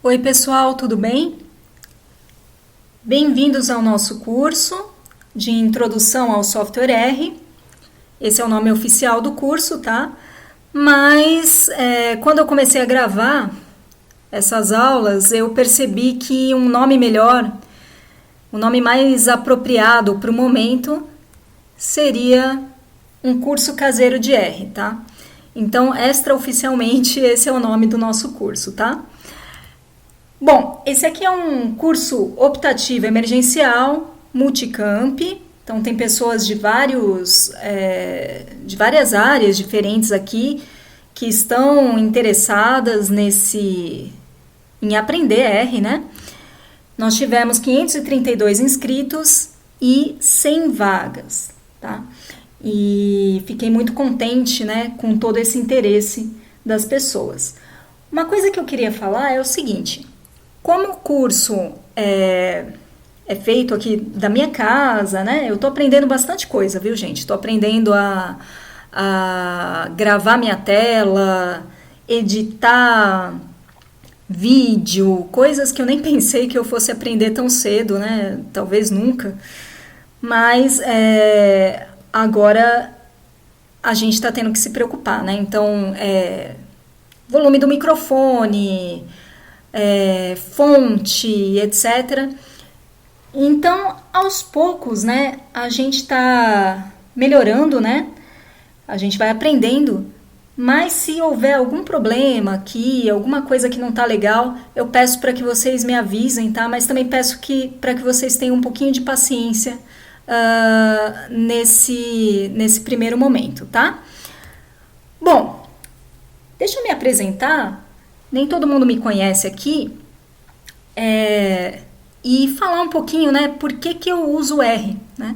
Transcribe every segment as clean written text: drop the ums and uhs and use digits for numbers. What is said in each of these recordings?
Oi, pessoal, tudo bem? Bem-vindos ao nosso curso de Introdução ao Software R. Esse é o nome oficial do curso, tá? Mas quando eu comecei a gravar essas aulas, eu percebi que um nome melhor, um nome mais apropriado para o momento, seria um curso caseiro de R, tá? Então, extraoficialmente, esse é o nome do nosso curso, tá? Bom, esse aqui é um curso optativo emergencial, multicamp, então tem pessoas de várias áreas diferentes aqui que estão interessadas em aprender R, né? Nós tivemos 532 inscritos e 100 vagas, tá? E fiquei muito contente, né, com todo esse interesse das pessoas. Uma coisa que eu queria falar é o seguinte: como o curso é feito aqui da minha casa, né? Eu tô aprendendo bastante coisa, viu, gente? Tô aprendendo a gravar minha tela, editar vídeo, coisas que eu nem pensei que eu fosse aprender tão cedo, né? Talvez nunca. Mas agora a gente está tendo que se preocupar, né? Então, volume do microfone, fonte, etc. Então, aos poucos, né, a gente está melhorando, né? A gente vai aprendendo, mas se houver algum problema aqui, alguma coisa que não está legal, eu peço para que vocês me avisem, tá? Mas também peço para que vocês tenham um pouquinho de paciência nesse primeiro momento, tá? Bom, deixa eu me apresentar. Nem todo mundo me conhece aqui, e falar um pouquinho, né, por que eu uso R, né?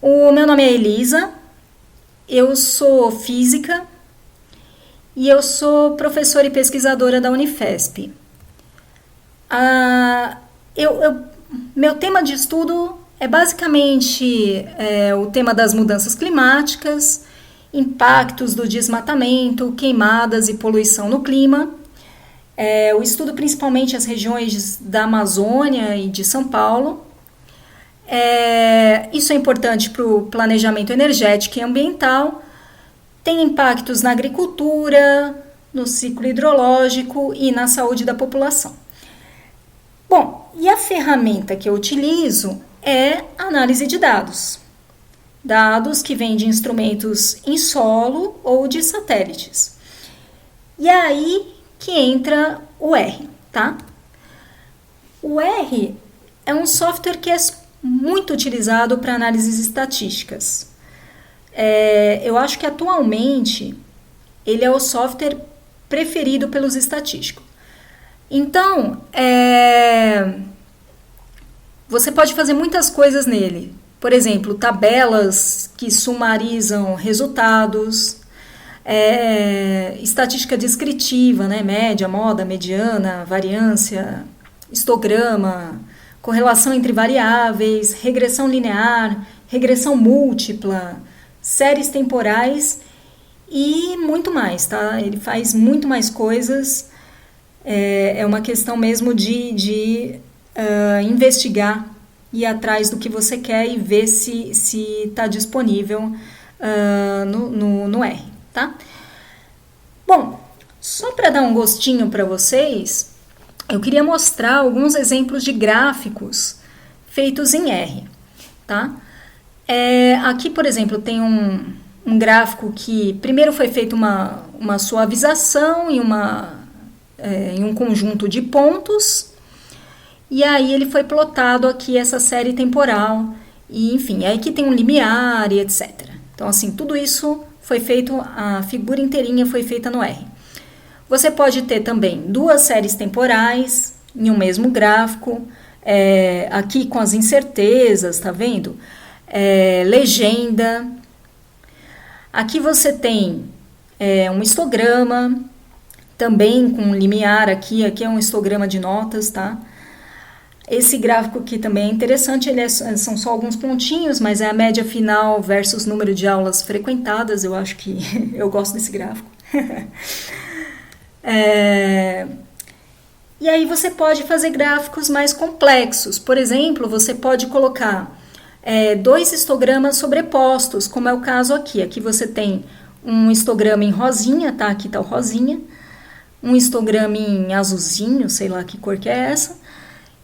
O meu nome é Elisa, eu sou física e eu sou professora e pesquisadora da Unifesp. Meu tema de estudo é basicamente o tema das mudanças climáticas, impactos do desmatamento, queimadas e poluição no clima. Eu estudo principalmente as regiões da Amazônia e de São Paulo. Isso é importante para o planejamento energético e ambiental. Tem impactos na agricultura, no ciclo hidrológico e na saúde da população. Bom, e a ferramenta que eu utilizo é análise de dados. Dados que vêm de instrumentos em solo ou de satélites. E aí que entra o R, tá? O R é um software que é muito utilizado para análises estatísticas. Eu acho que atualmente ele é o software preferido pelos estatísticos. Então, você pode fazer muitas coisas nele. Por exemplo, tabelas que sumarizam resultados, estatística descritiva, né? Média, moda, mediana, variância, histograma, correlação entre variáveis, regressão linear, regressão múltipla, séries temporais e muito mais, tá? Ele faz muito mais coisas. É uma questão mesmo de investigar, ir atrás do que você quer e ver se está disponível no R, tá? Bom, só para dar um gostinho para vocês, eu queria mostrar alguns exemplos de gráficos feitos em R, tá? Aqui, por exemplo, tem um gráfico que primeiro foi feita uma suavização em um conjunto de pontos, e aí ele foi plotado aqui essa série temporal, e enfim, aí que tem um limiar e etc. Então, assim, tudo isso foi feito, a figura inteirinha foi feita no R. Você pode ter também duas séries temporais em um mesmo gráfico, aqui com as incertezas, tá vendo? Legenda. Aqui você tem um histograma, também com limiar aqui é um histograma de notas, tá? Esse gráfico aqui também é interessante, são só alguns pontinhos, mas é a média final versus número de aulas frequentadas, eu acho que eu gosto desse gráfico. E aí você pode fazer gráficos mais complexos. Por exemplo, você pode colocar dois histogramas sobrepostos, como é o caso aqui. Aqui você tem um histograma em rosinha, tá? Aqui tá o rosinha. Um histograma em azulzinho, sei lá que cor que é essa.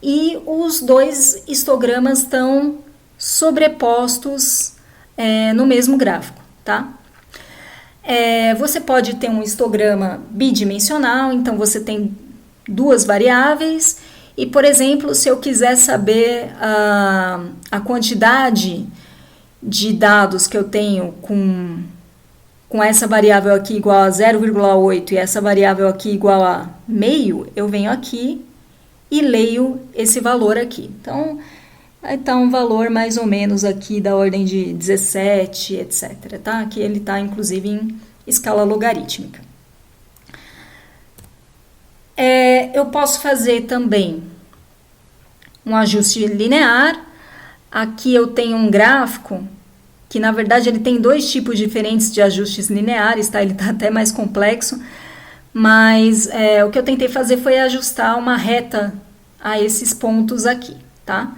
E os dois histogramas estão sobrepostos no mesmo gráfico, tá? Você pode ter um histograma bidimensional, então você tem duas variáveis e, por exemplo, se eu quiser saber a quantidade de dados que eu tenho com essa variável aqui igual a 0,8 e essa variável aqui igual a meio, eu venho aqui e leio esse valor aqui. Então, vai estar um valor mais ou menos aqui da ordem de 17, etc. Tá? Aqui ele está, inclusive, em escala logarítmica. Eu posso fazer também um ajuste linear. Aqui eu tenho um gráfico que, na verdade, ele tem dois tipos diferentes de ajustes lineares, tá? Ele está até mais complexo, mas o que eu tentei fazer foi ajustar uma reta a esses pontos aqui, tá?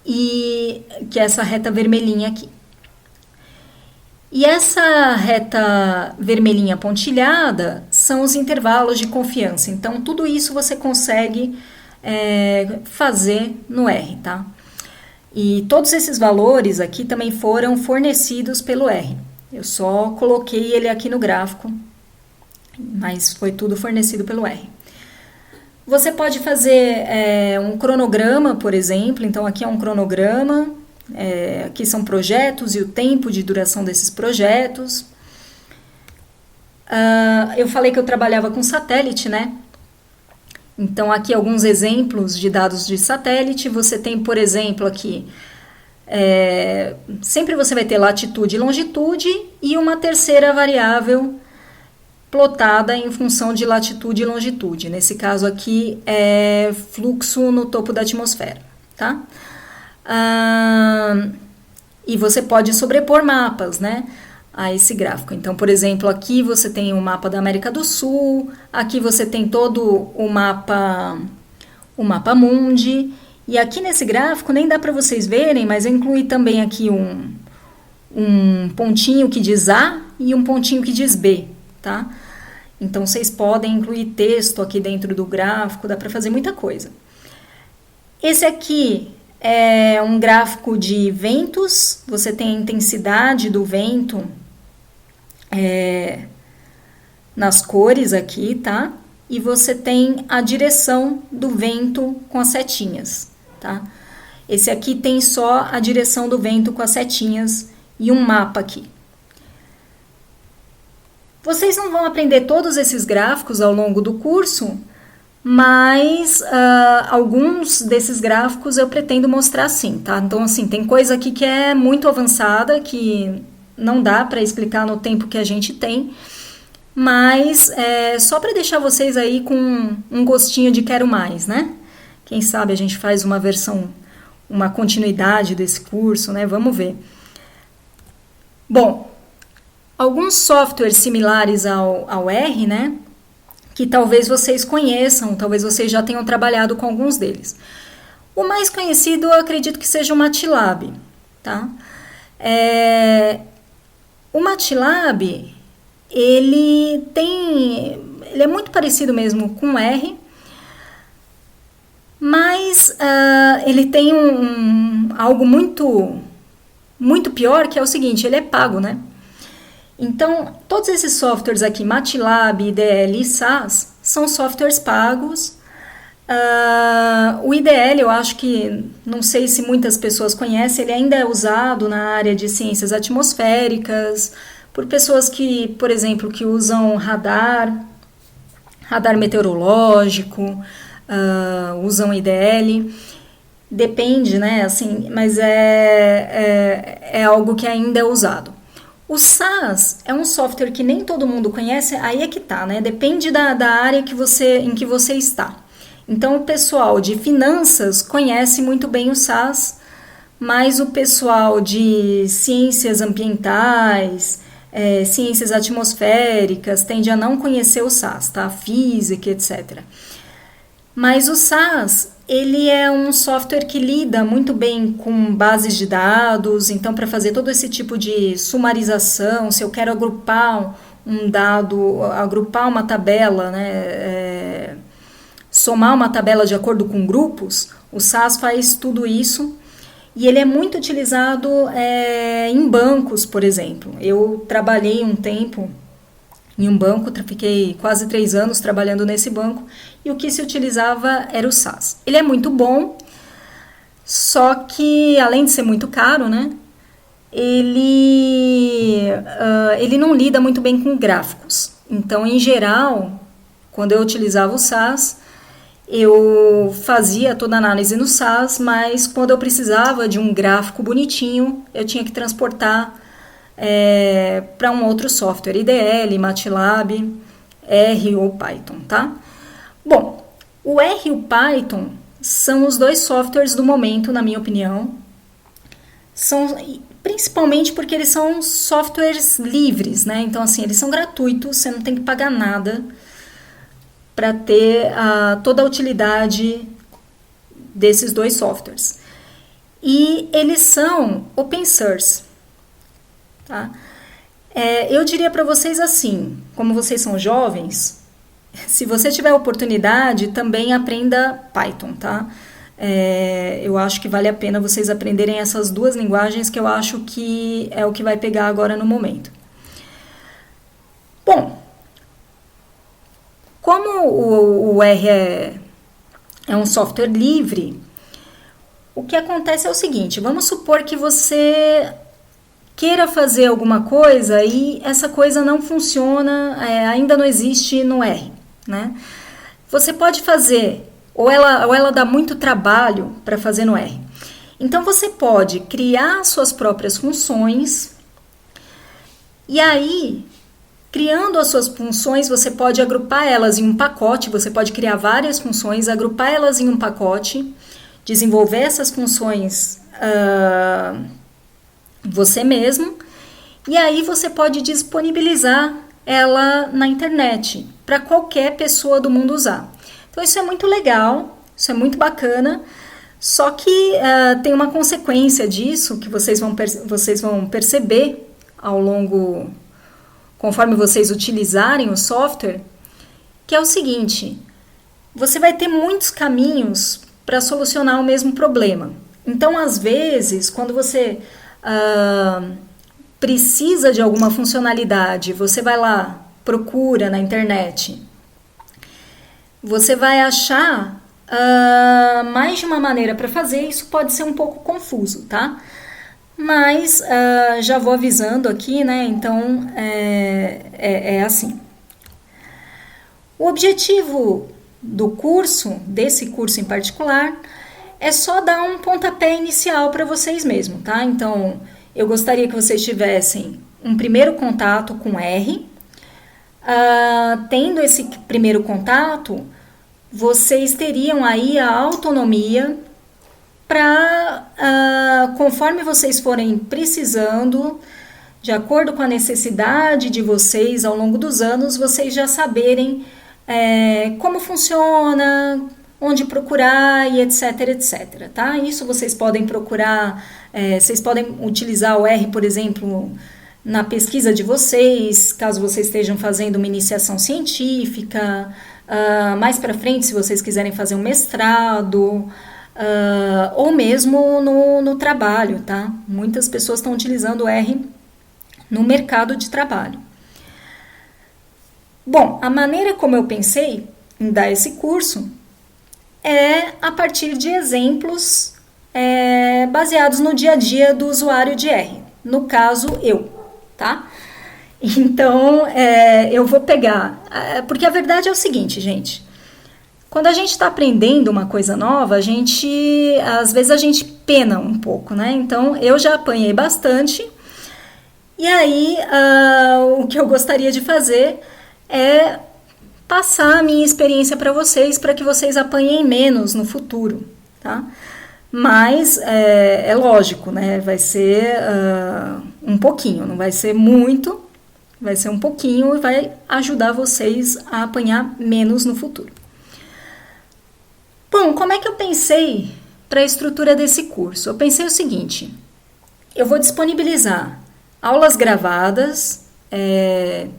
E que é essa reta vermelhinha aqui. E essa reta vermelhinha pontilhada são os intervalos de confiança. Então, tudo isso você consegue fazer no R, tá? E todos esses valores aqui também foram fornecidos pelo R. Eu só coloquei ele aqui no gráfico, mas foi tudo fornecido pelo R. Você pode fazer um cronograma, por exemplo. Então, aqui é um cronograma. Aqui são projetos e o tempo de duração desses projetos. Eu falei que eu trabalhava com satélite, né? Então, aqui alguns exemplos de dados de satélite. Você tem, por exemplo, aqui, sempre você vai ter latitude e longitude e uma terceira variável plotada em função de latitude e longitude. Nesse caso aqui é fluxo no topo da atmosfera, tá? E você pode sobrepor mapas, né, a esse gráfico. Então, por exemplo, aqui você tem o mapa da América do Sul, aqui você tem todo o mapa mundi, e aqui nesse gráfico nem dá para vocês verem, mas eu incluí também aqui um pontinho que diz A e um pontinho que diz B, tá? Então, vocês podem incluir texto aqui dentro do gráfico, dá para fazer muita coisa. Esse aqui é um gráfico de ventos, você tem a intensidade do vento nas cores aqui, tá? E você tem a direção do vento com as setinhas, tá? Esse aqui tem só a direção do vento com as setinhas e um mapa aqui. Vocês não vão aprender todos esses gráficos ao longo do curso, mas alguns desses gráficos eu pretendo mostrar sim, tá? Então, assim, tem coisa aqui que é muito avançada, que não dá para explicar no tempo que a gente tem, mas só para deixar vocês aí com um gostinho de quero mais, né? Quem sabe a gente faz uma versão, uma continuidade desse curso, né? Vamos ver. Bom, alguns softwares similares ao R, né? Que talvez vocês conheçam, talvez vocês já tenham trabalhado com alguns deles. O mais conhecido, eu acredito que seja o MATLAB, tá? O MATLAB, ele é muito parecido mesmo com o R, mas ele tem algo muito pior, que é o seguinte, ele é pago, né? Então, todos esses softwares aqui, MATLAB, IDL e SAS, são softwares pagos. O IDL, eu acho que, não sei se muitas pessoas conhecem, ele ainda é usado na área de ciências atmosféricas, por pessoas que, por exemplo, que usam radar meteorológico, usam IDL. Depende, né, assim, mas é algo que ainda é usado. O SAS é um software que nem todo mundo conhece, aí é que tá, né? Depende da área em que você está. Então, o pessoal de finanças conhece muito bem o SAS, mas o pessoal de ciências ambientais, ciências atmosféricas, tende a não conhecer o SAS, tá? Física, etc. Mas o SAS, ele é um software que lida muito bem com bases de dados, então para fazer todo esse tipo de sumarização, se eu quero agrupar um dado, agrupar uma tabela, né, somar uma tabela de acordo com grupos, o SAS faz tudo isso. E ele é muito utilizado em bancos, por exemplo. Eu trabalhei um tempo em um banco, fiquei quase 3 anos trabalhando nesse banco, e o que se utilizava era o SAS. Ele é muito bom, só que, além de ser muito caro, né, ele não lida muito bem com gráficos. Então, em geral, quando eu utilizava o SAS, eu fazia toda a análise no SAS, mas quando eu precisava de um gráfico bonitinho, eu tinha que transportar para um outro software, IDL, MATLAB, R ou Python, tá? Bom, o R e o Python são os 2 softwares do momento, na minha opinião. São principalmente porque eles são softwares livres, né? Então, assim, eles são gratuitos, você não tem que pagar nada para ter toda a utilidade desses 2 softwares. E eles são open source. Tá? Eu diria para vocês assim, como vocês são jovens, se você tiver a oportunidade, também aprenda Python, tá? Eu acho que vale a pena vocês aprenderem essas 2 linguagens, que eu acho que é o que vai pegar agora no momento. Bom, como o R é um software livre, o que acontece é o seguinte: vamos supor que você queira fazer alguma coisa e essa coisa não funciona, ainda não existe no R, né? Você pode fazer, ou ela dá muito trabalho para fazer no R. Então você pode criar suas próprias funções, e aí, criando as suas funções, você pode agrupar elas em um pacote, você pode criar várias funções, agrupar elas em um pacote, desenvolver essas funções você mesmo, e aí você pode disponibilizar ela na internet para qualquer pessoa do mundo usar. Então isso é muito legal, isso é muito bacana, só que tem uma consequência disso que vocês vão perceber ao longo, conforme vocês utilizarem o software, que é o seguinte: você vai ter muitos caminhos para solucionar o mesmo problema. Então, às vezes, quando você precisa de alguma funcionalidade, você vai lá, procura na internet, você vai achar mais de uma maneira para fazer. Isso pode ser um pouco confuso, tá? Mas já vou avisando aqui, né? Então é assim. O objetivo do curso, desse curso em particular, é só dar um pontapé inicial para vocês mesmos, tá? Então, eu gostaria que vocês tivessem um primeiro contato com R. Tendo esse primeiro contato, vocês teriam aí a autonomia para, conforme vocês forem precisando, de acordo com a necessidade de vocês ao longo dos anos, vocês já saberem como funciona, onde procurar e etc, etc, tá? Isso vocês podem procurar, vocês podem utilizar o R, por exemplo, na pesquisa de vocês, caso vocês estejam fazendo uma iniciação científica, mais para frente, se vocês quiserem fazer um mestrado, ou mesmo no trabalho, tá? Muitas pessoas estão utilizando o R no mercado de trabalho. Bom, a maneira como eu pensei em dar esse curso é a partir de exemplos baseados no dia a dia do usuário de R, no caso eu, tá? Então, eu vou pegar, porque a verdade é o seguinte, gente: quando a gente está aprendendo uma coisa nova, às vezes a gente pena um pouco, né? Então, eu já apanhei bastante, e aí o que eu gostaria de fazer é passar a minha experiência para vocês, para que vocês apanhem menos no futuro, tá? Mas é lógico, né? Vai ser um pouquinho, não vai ser muito, Vai ser um pouquinho e vai ajudar vocês a apanhar menos no futuro. Bom, como é que eu pensei para a estrutura desse curso? Eu pensei o seguinte: eu vou disponibilizar aulas gravadas,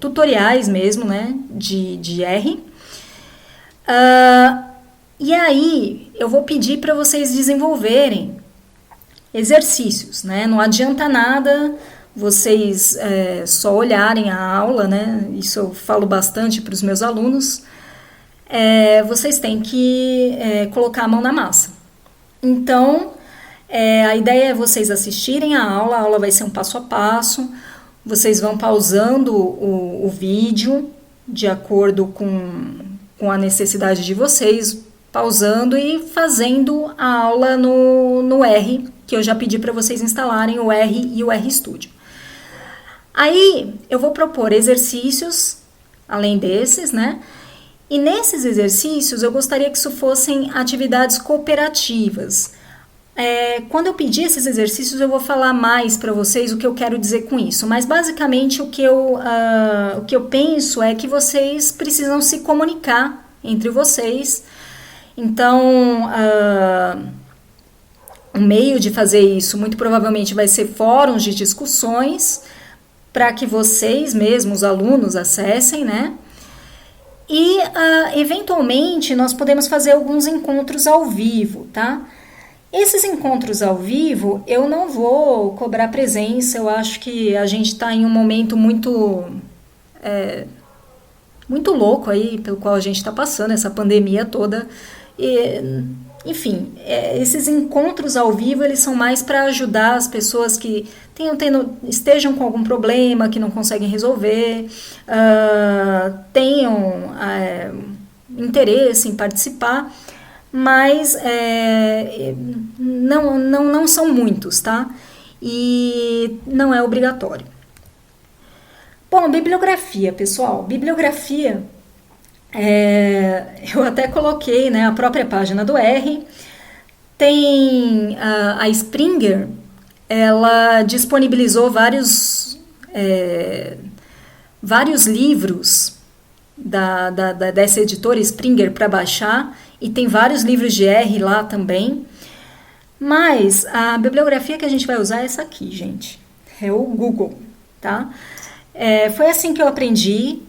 tutoriais mesmo, né, de R. E aí eu vou pedir para vocês desenvolverem exercícios, né? Não adianta nada vocês só olharem a aula, né? Isso eu falo bastante para os meus alunos. Vocês têm que colocar a mão na massa. Então, a ideia é vocês assistirem a aula vai ser um passo a passo, vocês vão pausando o vídeo de acordo com a necessidade de vocês, pausando e fazendo a aula no R, que eu já pedi para vocês instalarem o R e o RStudio. Aí eu vou propor exercícios, além desses, né? E nesses exercícios eu gostaria que isso fossem atividades cooperativas. Quando eu pedir esses exercícios eu vou falar mais para vocês o que eu quero dizer com isso, mas basicamente o que eu penso é que vocês precisam se comunicar entre vocês. Então, o meio de fazer isso muito provavelmente vai ser fóruns de discussões para que vocês mesmos, os alunos, acessem, né? E, eventualmente, nós podemos fazer alguns encontros ao vivo, tá? Esses encontros ao vivo, eu não vou cobrar presença, eu acho que a gente está em um momento muito louco aí, pelo qual a gente está passando, essa pandemia toda. E, enfim, esses encontros ao vivo, eles são mais para ajudar as pessoas que estejam com algum problema, que não conseguem resolver, tenham interesse em participar, mas não são muitos, tá? E não é obrigatório. Bom, bibliografia, pessoal. Bibliografia, eu até coloquei, né, a própria página do R. Tem a Springer, ela disponibilizou vários livros dessa editora Springer para baixar, e tem vários livros de R lá também. Mas a bibliografia que a gente vai usar é essa aqui, gente. É o Google, tá? Foi assim que eu aprendi.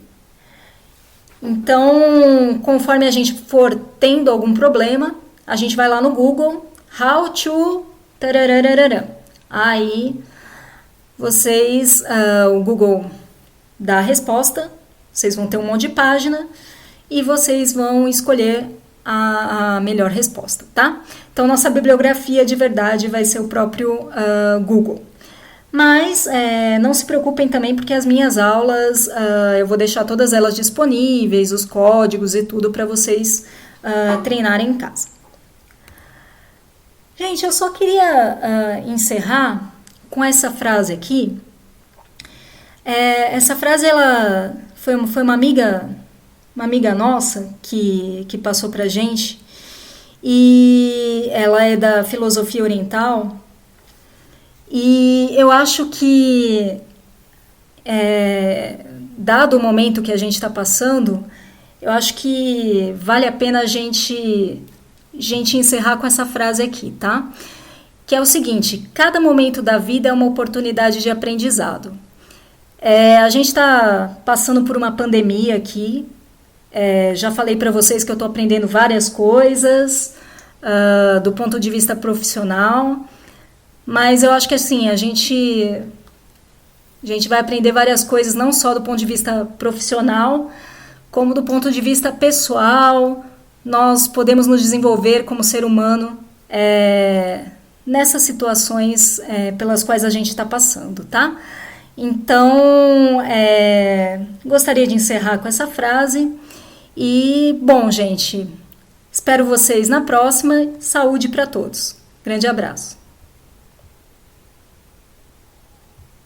Então, conforme a gente for tendo algum problema, a gente vai lá no Google, how to... Aí, o Google dá a resposta, vocês vão ter um monte de página e vocês vão escolher a melhor resposta, tá? Então, nossa bibliografia de verdade vai ser o próprio Google. Mas não se preocupem também, porque as minhas aulas, eu vou deixar todas elas disponíveis, os códigos e tudo para vocês treinarem em casa. Gente, eu só queria encerrar com essa frase aqui. Essa frase ela foi uma amiga nossa que passou pra gente, e ela é da filosofia oriental. E eu acho que, dado o momento que a gente está passando, eu acho que vale a pena a gente encerrar com essa frase aqui, tá? Que é o seguinte: cada momento da vida é uma oportunidade de aprendizado. A gente está passando por uma pandemia aqui. Já falei para vocês que eu estou aprendendo várias coisas do ponto de vista profissional. Mas eu acho que assim, a gente vai aprender várias coisas, não só do ponto de vista profissional, como do ponto de vista pessoal. Nós podemos nos desenvolver como ser humano nessas situações pelas quais a gente está passando, tá? Então, gostaria de encerrar com essa frase. E, bom, gente, espero vocês na próxima. Saúde para todos. Grande abraço.